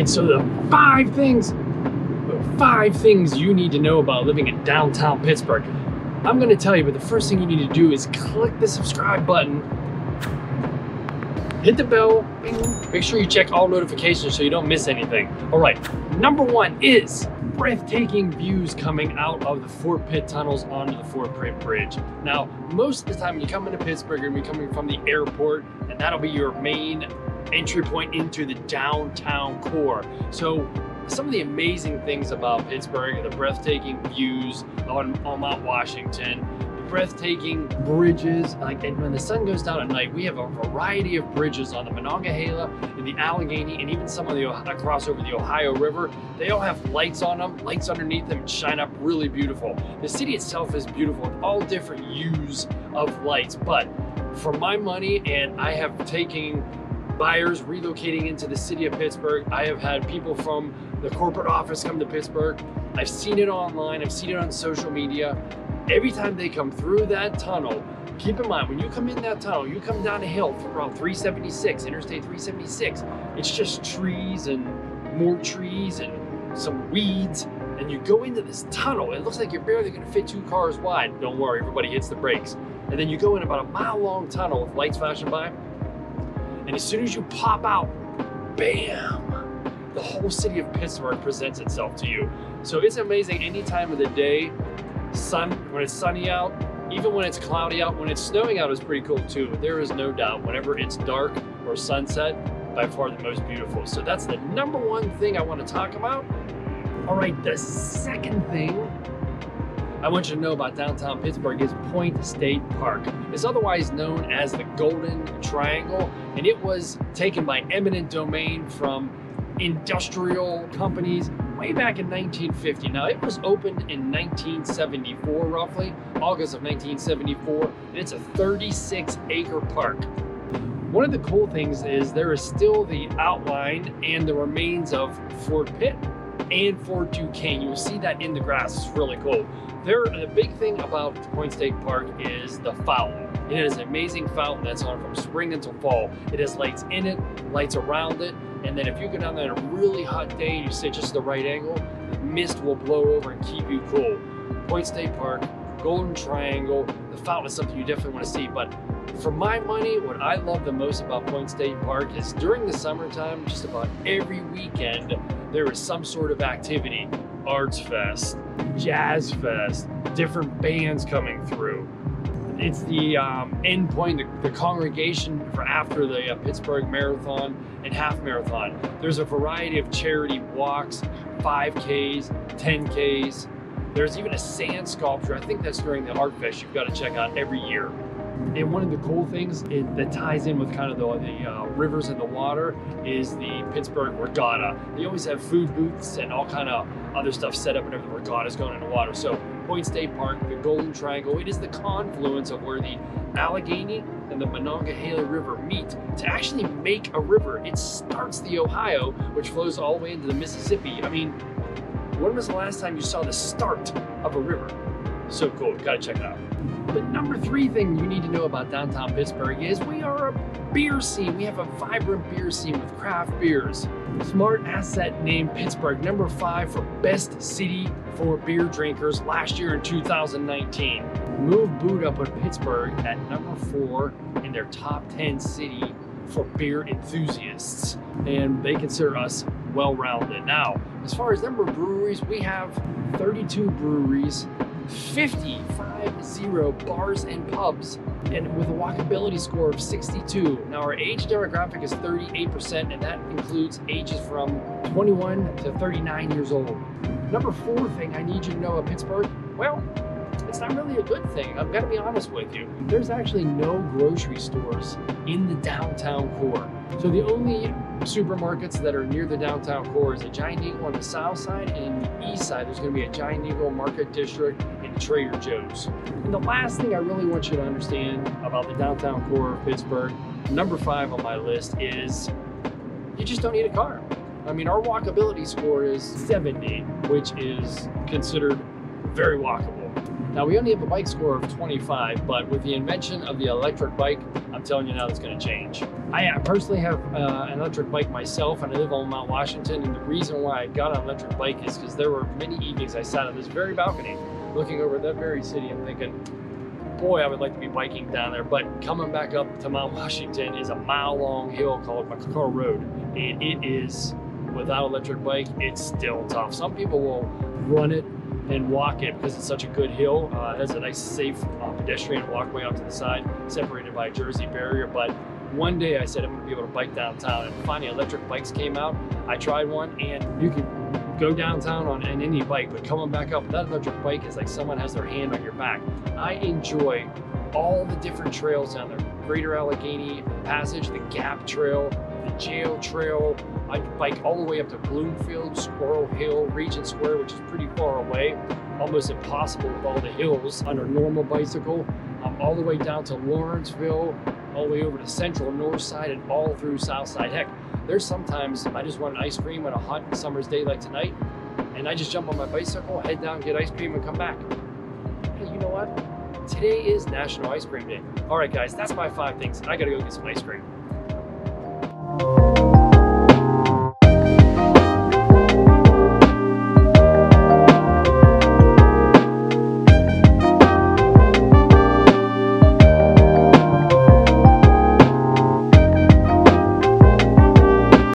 right, so the five things you need to know about living in downtown Pittsburgh. I'm gonna tell you, but the first thing you need to do is click the subscribe button, hit the bell, make sure you check all notifications so you don't miss anything. All right, number one is breathtaking views coming out of the Fort Pitt tunnels onto the Fort Pitt Bridge. Now, most of the time when you come into Pittsburgh, you're gonna be coming from the airport, and that'll be your main entry point into the downtown core. So some of the amazing things about Pittsburgh are the breathtaking views on Mount Washington, the breathtaking bridges, and when the sun goes down at night, we have a variety of bridges on the Monongahela and the Allegheny, and even some of the across over the Ohio River. They all have lights on them, lights underneath them, shine up really beautiful. The city itself is beautiful with all different hues of lights, but for my money, and I have taken buyers relocating into the city of Pittsburgh. I have had people from the corporate office come to Pittsburgh. I've seen it online, I've seen it on social media. Every time they come through that tunnel, keep in mind, when you come in that tunnel, you come down a hill throughout 376, Interstate 376, it's just trees and more trees and some weeds, and you go into this tunnel, it looks like you're barely gonna fit 2 cars wide. Don't worry, everybody hits the brakes. And then you go in about a mile-long tunnel with lights flashing by, and as soon as you pop out, bam, the whole city of Pittsburgh presents itself to you. So it's amazing any time of the day, when it's sunny out, even when it's cloudy out, when it's snowing out is pretty cool too. There is no doubt, whenever it's dark or sunset, by far the most beautiful. So that's the number one thing I want to talk about. All right, the second thing I want you to know about downtown Pittsburgh is Point State Park. It's otherwise known as the Golden Triangle, and it was taken by eminent domain from industrial companies way back in 1950. Now, it was opened in 1974, roughly, August of 1974, and it's a 36-acre park. One of the cool things is there is still the outline and the remains of Fort Pitt and Fort Duquesne. You'll see that in the grass. It's really cool. The big thing about Point State Park is the fountain. It is an amazing fountain that's on from spring until fall. It has lights in it, lights around it, and then if you go down there on a really hot day and you sit just the right angle, the mist will blow over and keep you cool. Point State Park, Golden Triangle, the fountain is something you definitely want to see, but for my money, what I love the most about Point State Park is during the summertime, just about every weekend, there is some sort of activity. Arts Fest, Jazz Fest, different bands coming through. It's the end point, the congregation for after the Pittsburgh Marathon and Half Marathon. There's a variety of charity walks, 5Ks, 10Ks. There's even a sand sculpture. I think that's during the Art Fest you've got to check out every year. And one of the cool things that ties in with kind of the rivers and the water is the Pittsburgh Regatta. They always have food booths and all kind of other stuff set up whenever the regatta's going in the water. So Point State Park, the Golden Triangle, it is the confluence of where the Allegheny and the Monongahela River meet to actually make a river. It starts the Ohio, which flows all the way into the Mississippi. I mean, when was the last time you saw the start of a river? So cool, gotta check it out. The number 3 thing you need to know about downtown Pittsburgh is we are a beer scene. We have a vibrant beer scene with craft beers. Smart Asset named Pittsburgh number 5 for best city for beer drinkers last year in 2019. Move Boot up with Pittsburgh at number 4 in their top 10 city for beer enthusiasts, and they consider us well-rounded. Now, as far as number of breweries, we have 32 breweries, 50 bars and pubs, and with a walkability score of 62. Now, our age demographic is 38%, and that includes ages from 21 to 39 years old. Number 4 thing I need you to know of Pittsburgh, well, it's not really a good thing. I've got to be honest with you. There's actually no grocery stores in the downtown core. So the only supermarkets that are near the downtown core is a Giant Eagle on the south side, and on the east side there's going to be a Giant Eagle Market District and Trader Joe's. And the last thing I really want you to understand about the downtown core of Pittsburgh, number 5 on my list, is you just don't need a car. I mean, our walkability score is 70, which is considered very walkable. Now we only have a bike score of 25, but with the invention of the electric bike, I'm telling you now that's going to change. I personally have an electric bike myself, and I live on Mount Washington, and the reason why I got an electric bike is because there were many evenings I sat on this very balcony looking over that very city and thinking, boy, I would like to be biking down there. But coming back up to Mount Washington is a mile-long hill called McCarr Road, and it is, without electric bike, it's still tough. Some people will run it and walk it because it's such a good hill. It has a nice, safe pedestrian walkway off to the side, separated by a Jersey barrier. But one day I said I'm gonna be able to bike downtown, and finally electric bikes came out. I tried one, and you can go downtown on any bike, but coming back up, that electric bike is like someone has their hand on your back. I enjoy all the different trails down there. Greater Allegheny Passage, the Gap Trail, the Jail Trail. I bike all the way up to Bloomfield, Squirrel Hill, Regent Square, which is pretty far away, almost impossible with all the hills on a normal bicycle. All the way down to Lawrenceville, all the way over to Central North Side, and all through South Side. Heck, there's sometimes I just want an ice cream on a hot summer's day like tonight, and I just jump on my bicycle, head down, get ice cream, and come back. Hey, you know what? Today is National Ice Cream Day. All right, guys, that's my 5 things. I gotta go get some ice cream.